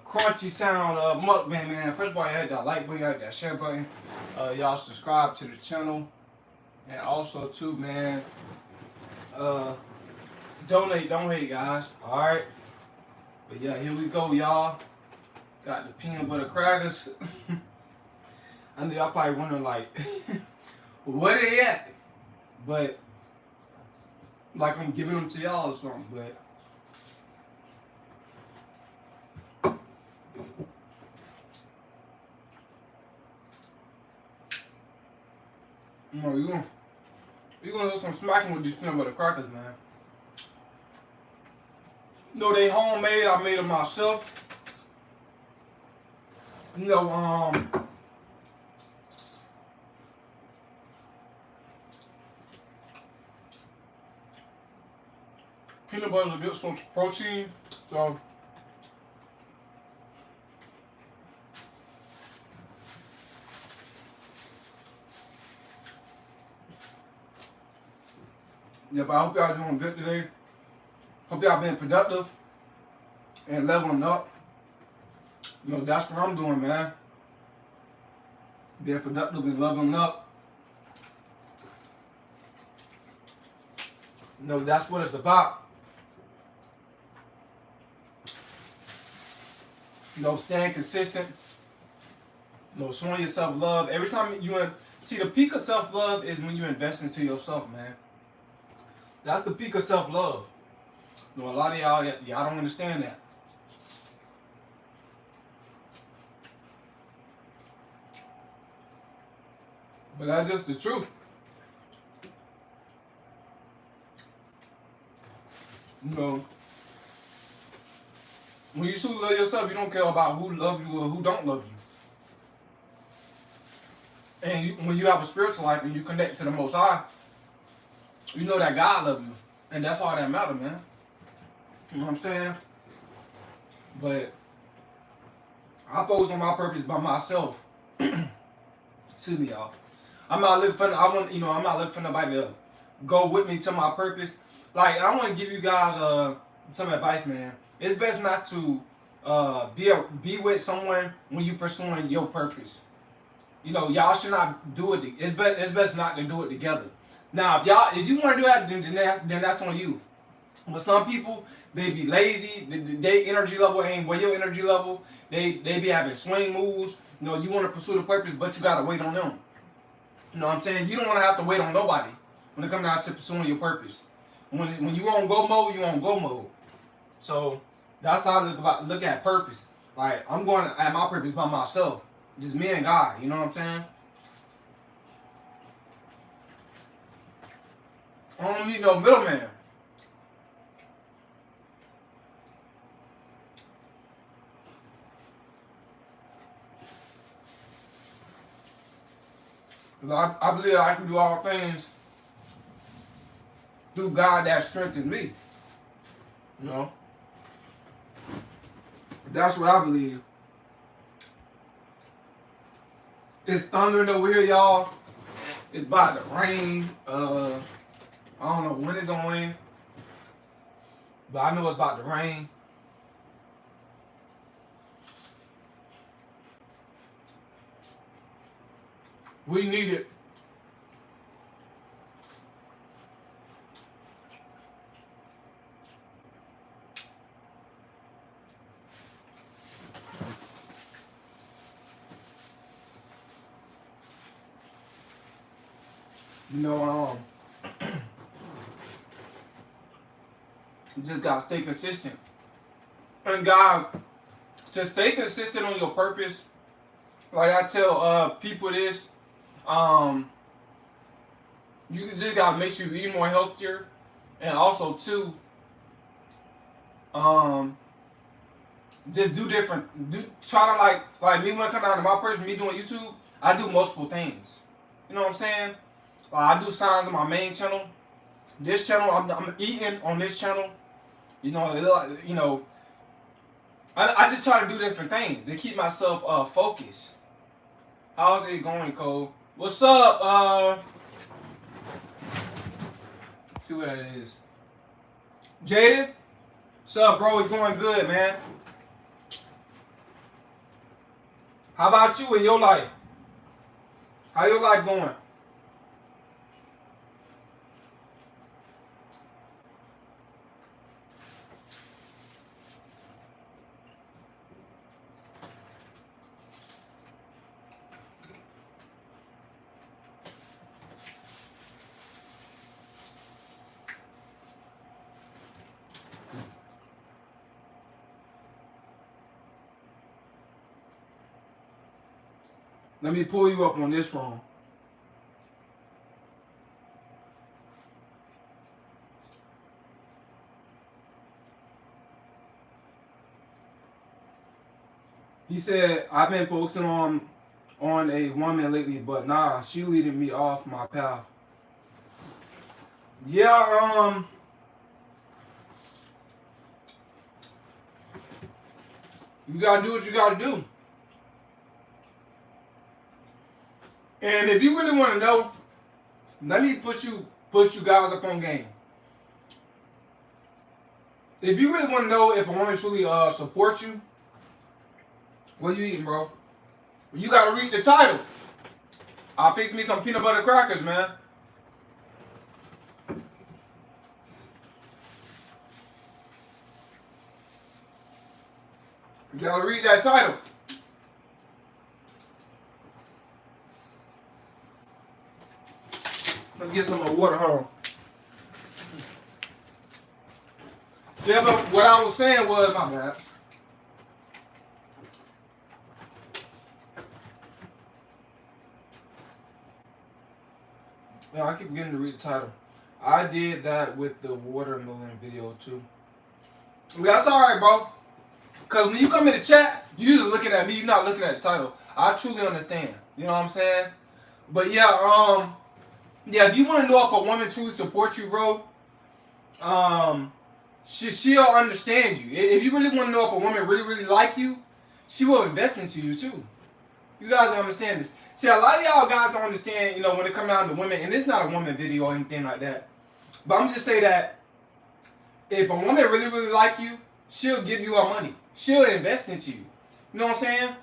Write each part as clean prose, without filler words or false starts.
crunchy sound mukbang, man. First of all, you hit that like button, you hit that share button. Y'all subscribe to the channel, and also too, man. Donate, don't hate, guys. All right. But yeah, here we go, y'all. Got the peanut butter crackers. I know y'all probably wondering like, where they at? But like I'm giving them to y'all or something. But you know, you gonna do some smacking with these peanut butter crackers, man. You know, they homemade. I made them myself. You know, peanut butter is a good source of protein. So, yeah, but I hope y'all doing good today. Hope y'all been productive and leveling up. You know, that's what I'm doing, man. Being productive and leveling up. You know, that's what it's about. You know, staying consistent. You know, showing yourself love. Every time see, the peak of self-love is when you invest into yourself, man. That's the peak of self-love. You know, a lot of y'all don't understand that. But that's just the truth. You know, when you truly love yourself, you don't care about who love you or who don't love you. And when you have a spiritual life and you connect to the Most High, you know that God loves you. And that's all that matters, man. You know what I'm saying? But I focus on my purpose by myself. Excuse me, y'all. I'm not looking for I'm not looking for nobody to go with me to my purpose. Like, I want to give you guys some advice, man. It's best not to be with someone when you pursuing your purpose. You know, y'all should not do it. It's best not to do it together. Now, if you want to do that, then that's on you. But some people, they be lazy. Their energy level ain't where your energy level. They be having swing moves. You know, you want to pursue the purpose, but you gotta wait on them. You know what I'm saying? You don't want to have to wait on nobody when it comes down to pursuing your purpose. When you on go mode, you on go mode. So that's how I look at purpose. Like, I'm going at my purpose by myself, just me and God. You know what I'm saying? I don't need no middleman. Because I believe I can do all things through God that strengthens me. You know? That's what I believe. It's thundering over here, y'all. It's about to rain. I don't know when it's gonna rain, but I know it's about to rain. We need it. You know, you just gotta stay consistent. And God, just stay consistent on your purpose. Like I tell people this, you just gotta make sure you eat more healthier, and also too, just do different. Try to like me when it comes down to my person, me doing YouTube, I do multiple things. You know what I'm saying? I do signs on my main channel. This channel, I'm eating on this channel. You know, I just try to do different things to keep myself focused. How's it going, Cole? What's up? Let's see what that is. Jaden? What's up, bro? It's going good, man. How about you in your life? How your life going? Let me pull you up on this phone. He said, I've been focusing on a woman lately, but nah, she leading me off my path. Yeah, you gotta do what you gotta do. And if you really want to know, let me put you guys up on game. If you really want to know if a woman truly supports you, what you eating, bro? You gotta read the title. I'll fix me some peanut butter crackers, man. You gotta read that title. Let me get some more water. Hold on. Yeah, but what I was saying was, my bad. Yeah, I keep forgetting to read the title. I did that with the watermelon video too. That's alright, bro. Cause when you come in the chat, you just looking at me, you're not looking at the title. I truly understand. You know what I'm saying? But yeah, if you want to know if a woman truly supports you, bro, she'll understand you. If you really want to know if a woman really like you, she will invest into you too. You guys don't understand this. See, a lot of y'all guys don't understand, you know, when it comes down to women, and it's not a woman video or anything like that. But I'm just saying that if a woman really like you, she'll give you her money. She'll invest into you. You know what I'm saying?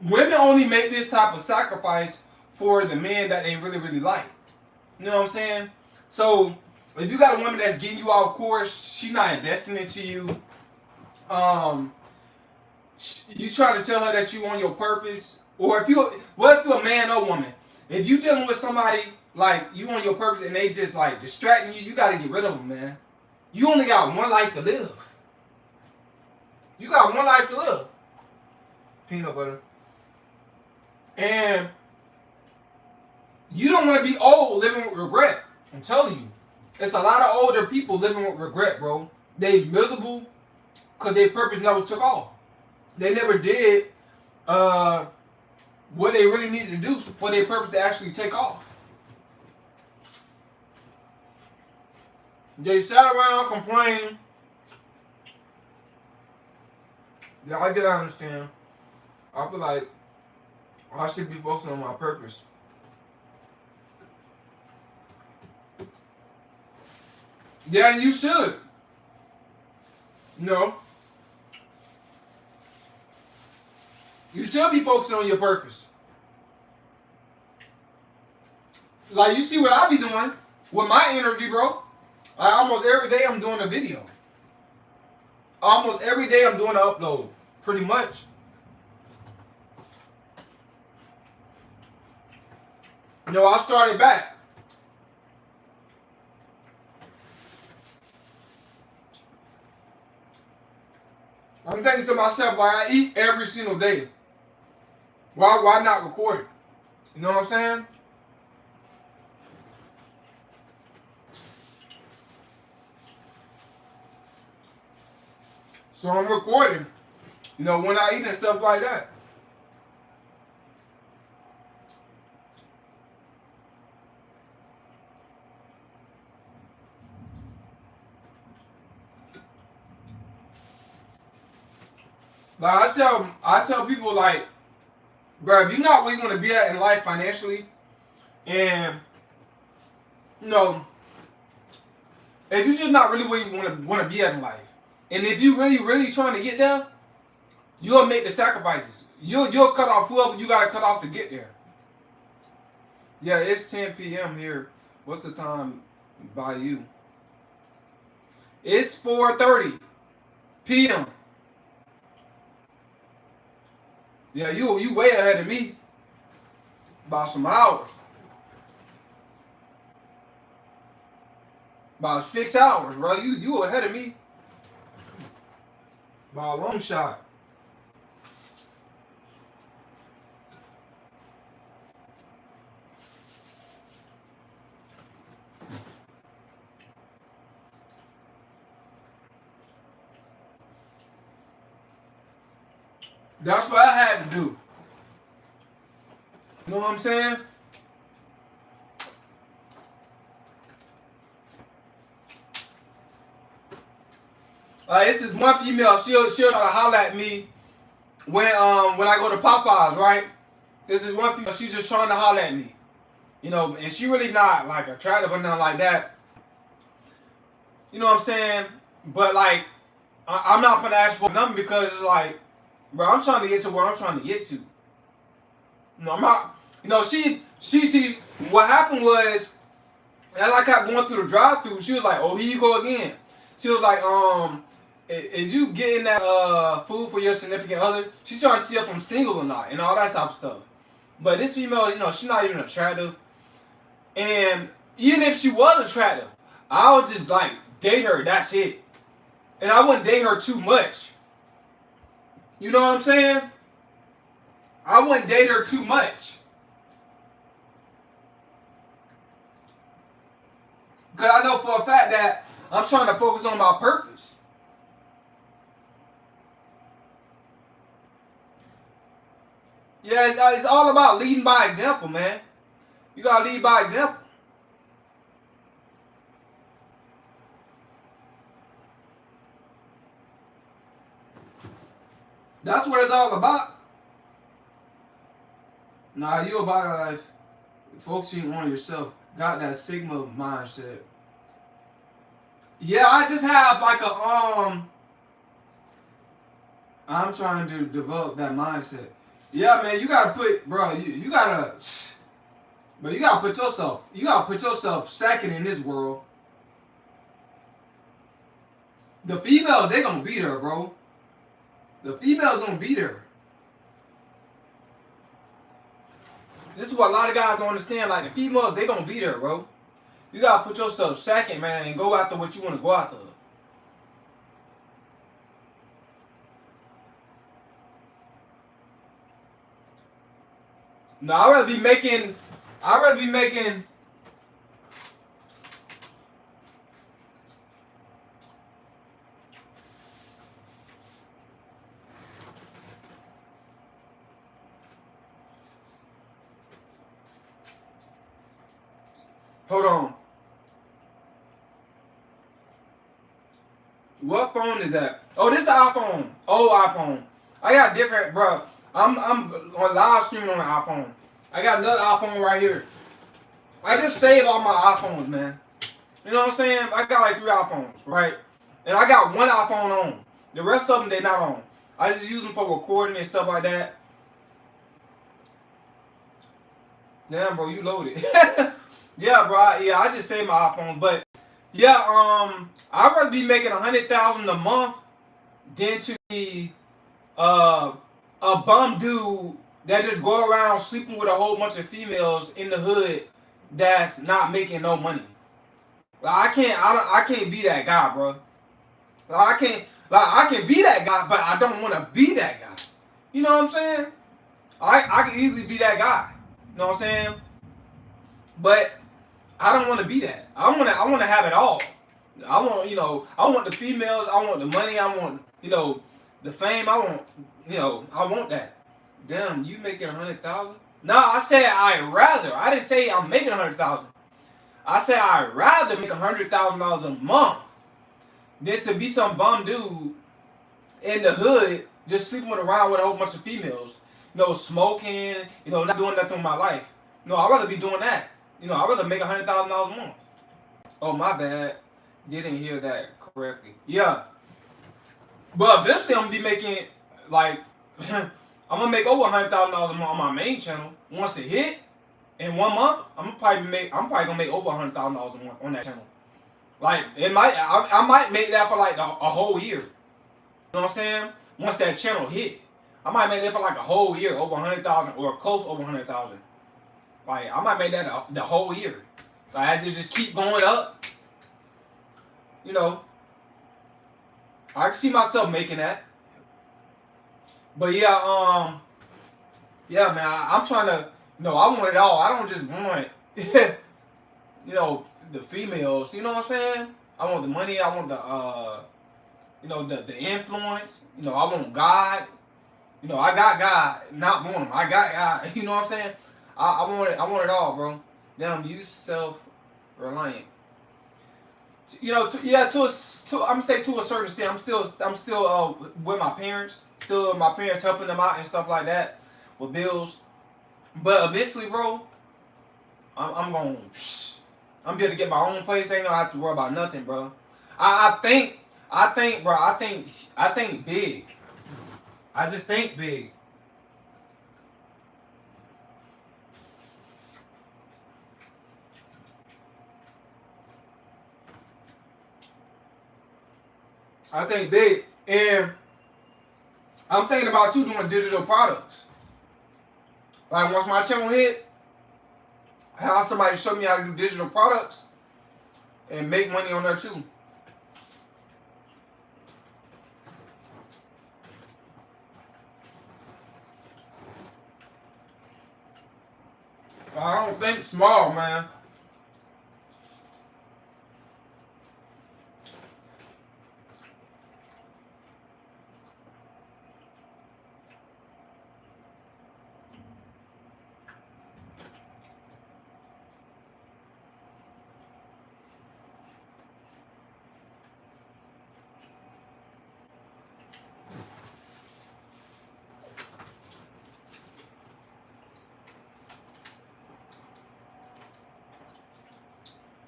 Women only make this type of sacrifice for the man that they really like. You know what I'm saying? So if you got a woman that's getting you off course, she not investing into you. You try to tell her that you on your purpose, or if you're a man or woman, if you dealing with somebody like you on your purpose and they just like distracting you, you got to get rid of them, man. You only got one life to live. You got one life to live. Peanut butter. And you don't want to be old living with regret. I'm telling you. It's a lot of older people living with regret, bro. They miserable because their purpose never took off. They never did what they really needed to do for their purpose to actually take off. They sat around complaining. Yeah, I get I understand. I feel like I should be focusing on my purpose. Yeah, and you should. No. You should be focusing on your purpose. Like, you see what I be doing with my energy, bro. Like, almost every day I'm doing a video. Almost every day I'm doing an upload. Pretty much. You know, I started back. I'm thinking to myself, like, I eat every single day. Why not record it? You know what I'm saying? So I'm recording, you know, when I eat and stuff like that. Like I tell people, like, bro, if you're not where you want to be at in life financially, and you know, if you're just not really where you want to be at in life, and if you really trying to get there, You'll make the sacrifices. You'll cut off whoever you gotta cut off to get there. Yeah, it's 10 p.m. here. What's the time by you? It's 4:30 p.m. Yeah, you way ahead of me by some hours. About 6 hours, bro. You ahead of me by a long shot. That's what I had to do. You know what I'm saying? It's this one female. She'll try to holler at me when I go to Popeyes, right? This is one female. She's just trying to holler at me, you know, and she really not like attractive or nothing like that. You know what I'm saying? But like, I'm not gonna ask for nothing because it's like, bro, I'm trying to get to where I'm trying to get to. No, I'm not. You know, she. What happened was, as I kept going through the drive-through, she was like, "Oh, here you go again." She was like, is you getting that food for your significant other?" She's trying to see if I'm single or not, and all that type of stuff. But this female, you know, she's not even attractive. And even if she was attractive, I would just like date her. That's it. And I wouldn't date her too much. You know what I'm saying? I wouldn't date her too much. Because I know for a fact that I'm trying to focus on my purpose. Yeah, it's all about leading by example, man. You got to lead by example. That's what it's all about. Nah, you about life. Focusing on yourself. Got that Sigma mindset. Yeah, I just have like I'm trying to develop that mindset. Yeah, man, you gotta put, bro, you gotta put yourself second in this world. The females, they gonna be there, bro. The females gonna be there. This is what a lot of guys don't understand. Like, the females, they gonna be there, bro. You gotta put yourself second, man, and go after what you want to go after. No, I'd rather be making. Hold on. What phone is that? Oh, this is iPhone. Old iPhone. I got different, bro. I'm on live streaming on the iPhone. I got another iPhone right here. I just save all my iPhones, man. You know what I'm saying? I got like 3 iPhones, right? And I got one iPhone on. The rest of them, they not on. I just use them for recording and stuff like that. Damn, bro, you loaded. Yeah, bro. Yeah, I just saved my iPhones, but yeah, I'd rather be making $100,000 a month than to be a bum dude that just go around sleeping with a whole bunch of females in the hood that's not making no money. Like, I can't be that guy, bro. Like, I can be that guy, but I don't want to be that guy. You know what I'm saying? I can easily be that guy. You know what I'm saying? But I don't want to be that. I want to have it all. I want the females. I want the money. I want, the fame. I want that. Damn, you making 100,000? No, I said I'd rather. I didn't say I'm making 100,000. I said I'd rather make $100,000 a month than to be some bum dude in the hood just sleeping around with a whole bunch of females. Smoking. Not doing nothing with my life. No, I'd rather be doing that. I'd rather make $100,000 a month. Oh, my bad. Didn't hear that correctly. Yeah. But eventually I'm going to be making like I'm gonna make over $100,000 a month on my main channel. Once it hit in 1 month, I'm probably gonna make over $100,000 a month on that channel. Like I might make that for like a whole year. You know what I'm saying? Once that channel hit, I might make that for like a whole year, over 100,000 or close over 100,000. Like I might make that the whole year. Like as it just keep going up, you know, I can see myself making that. But yeah, yeah, man, I'm trying to, I want it all. I don't just want, the females. You know what I'm saying? I want the money. I want the influence. I want God. I got God, not want him. I got God. You know what I'm saying? I want it. I want it all, bro. Then I'm self-reliant. I'm gonna say to a certain extent. I'm still with my parents. Still my parents helping them out and stuff like that with bills. But eventually, bro, I'm gonna be able to get my own place. Ain't gonna have to worry about nothing, bro. I think, bro. I think big. I just think big. I think big, and I'm thinking about too doing digital products. Like once my channel hit, have somebody show me how to do digital products and make money on there too. I don't think small, man.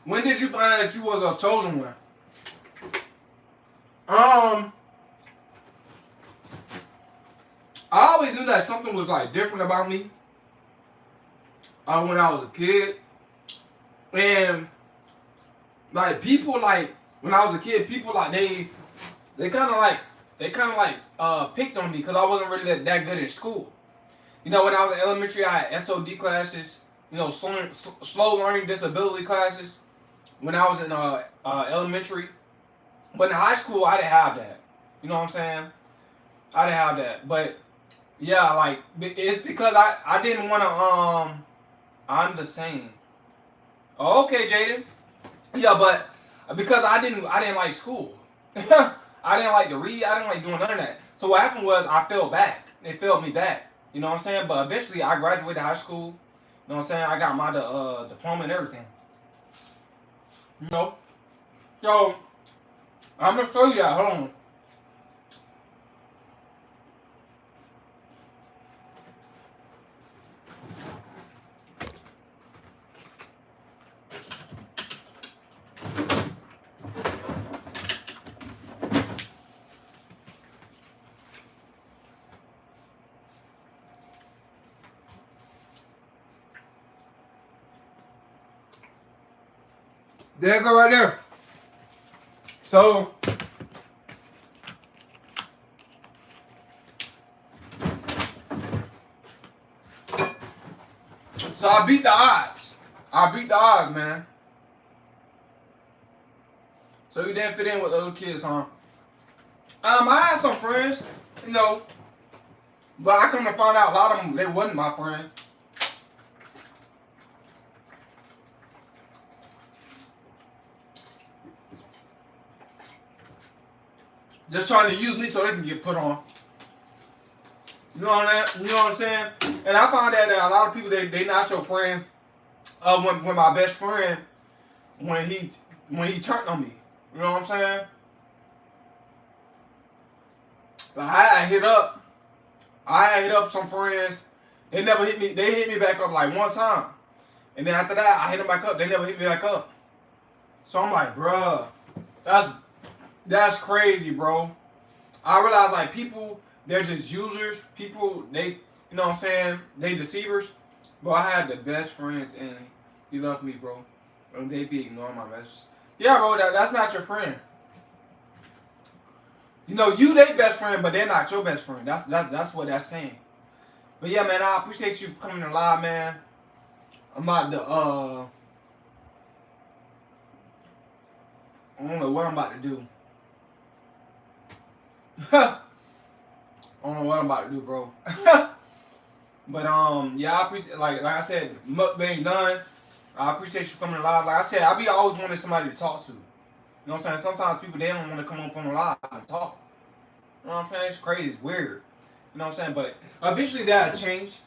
When did you find out that you was a chosen one? I always knew that something was like different about me. When I was a kid, and like people like when I was a kid, people like they kind of like picked on me because I wasn't really that good at school. When I was in elementary, I had SOD classes. Slow learning disability classes. When I was in elementary, but in high school I didn't have that. You know what I'm saying? I didn't have that, but yeah, like it's because I didn't want to. I'm the same. Oh, okay, Jaden. Yeah, but because I didn't like school. I didn't like to read. I didn't like doing none of that. So what happened was I fell back. It failed me back. You know what I'm saying? But eventually I graduated high school. You know what I'm saying? I got my diploma and everything. So I'm gonna show you that. Hold on. There you go right there. So I beat the odds. I beat the odds, man. So you didn't fit in with the other kids, huh? I had some friends, but I come to find out a lot of them, they wasn't my friend. Just trying to use me so they can get put on. You know what I'm saying? And I found out that a lot of people they not your friend. When my best friend, when he turned on me, you know what I'm saying? Like I hit up some friends. They never hit me. They hit me back up like one time, and then after that I hit them back up. They never hit me back up. So I'm like, bruh, that's crazy, bro. I realized like people they're just users. People, they, you know what I'm saying? They deceivers. Bro, I had the best friends, and he loved me, bro. And they be ignoring my messages. Yeah, bro, that's not your friend. You know, you they best friend, but they're not your best friend. That's what that's saying. But yeah, man, I appreciate you coming to live, man. I'm about to I don't know what I'm about to do. I don't know what I'm about to do, bro. But yeah, I appreciate like I said, mukbang done. I appreciate you coming live. Like I said, I be always wanting somebody to talk to. You know what I'm saying? Sometimes people they don't want to come up on the live and talk. You know what I'm saying? It's crazy, it's weird. You know what I'm saying? But eventually that'll change.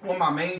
One of my main